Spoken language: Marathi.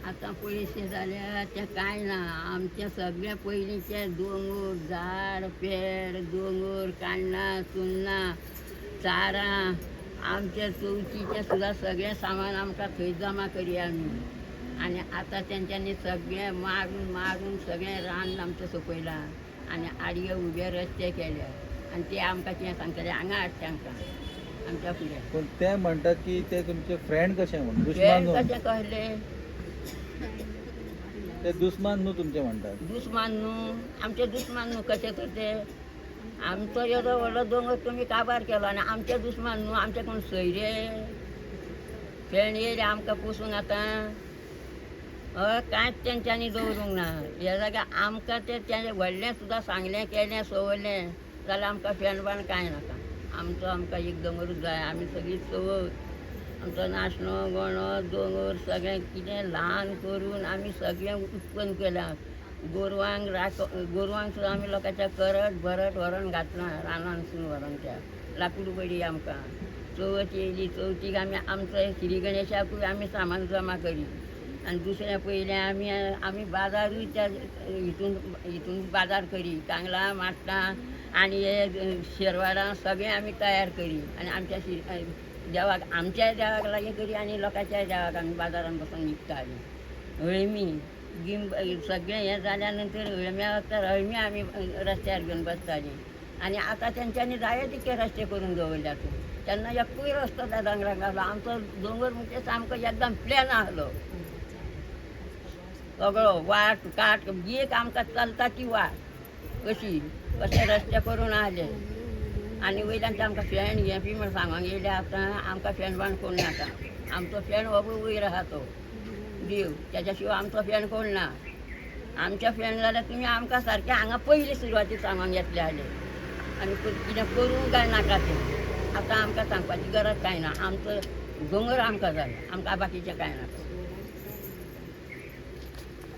आता पैसे झाल्या त्या काय ना आमच्या सगळ्या पहिलीच्या डोंगर झाड पेड डोंगर कांडा चुन्ना चारा आमच्या चौकीच्या सुद्धा सगळ्या सामान आमका थंय जमा करी आम्ही आणि आता त्यांच्यानी सगळे मारून मारून सगळे रान आमचं सोपयला आणि आडये उभे रस्ते केले आणि ते आमकां कितें सांगतले हांगा हाड तांकां आमच्या फुडें पण ते म्हणतात की ते तुमचे फ्रेंड कशे म्हणून दुश्मन फेर न्हू. कशें कहले ते दुश्मन न्हू तुमचे म्हणतात. दुश्मन न्हू आमचे दुश्मन न्हू कशे तर ते आमचो एवढो व्हडलो दोंगर तुमी काबार केलो आनी आमचे दुश्मन न्हू आमचे कोण सोयरे फेण येयले आमकां पोसूंक आतां हय कांयच तेंच्यांनी दवरूंक ना हे जाग्या आमकां तें व्हडलें सुद्दां सांगलें केलें सवरलें जाल्यार आमकां फेणबाण कांय नाका आमकां एक दोंगरूच जाय आमी सगळीं चवथ आमचो नाचणो गणो दोंगर सगळें कितें ल्हान करून आमी सगळें उत्पन्न केलां गोरवांक सुद्दां आमी लोकांच्या करट भरट व्हरोन घातलां रानानसून व्हरोन त्या लाकूड बडी आमकां चवथ येयली चवथीक आमी आमचो श्री गणेशाकूय आमी सामान जमा करी आनी दुसरें पयलें आमी बाजारूय त्या हितून बाजार करी कांगलां माट्टां आनी हे शेरवाडां सगळें आमी तयार करी आनी आमच्या देवाक आमच्या देवाक लागीं करी आनी लोकांच्या देवाक आमी बाजारान बसून विकतालीं हळमी गिम सगळें हें जाल्या नंतर हळम्या वखदार हळमी आमी रस्त्यार घेवन बसतालीं आनी आतां तेंच्यांनी जाय तितके रस्ते करून दवरल्यात तेन्ना एकूय रस्तो त्या दोंगराक गावलो आमचो दोंगर म्हणजे सामको एकदम प्लेन आहलो सगळो वाट काट एक आमकां चलता ती वाट कशी कशे रस्ते करून आहले आनी वयल्यान ते आमकां फेण हें बी म्हण सांगोंक येयले आतां आमकां फेणबाण कोण नाका आमचो फेण हो वयर आहा तो देव तेज्या शिवाय आमचो फेण कोण ना आमचें फेण जाल्यार तुमी आमकां सारकें हांगा पयलीं सुरवातीक सांगोंक येतले आहले आनी कितें करूंक काय नाका तें आतां आमकां सांगपाची गरज कांय ना आमचो दोंगर आमकां जाय आमकां बाकीचें कांय नाका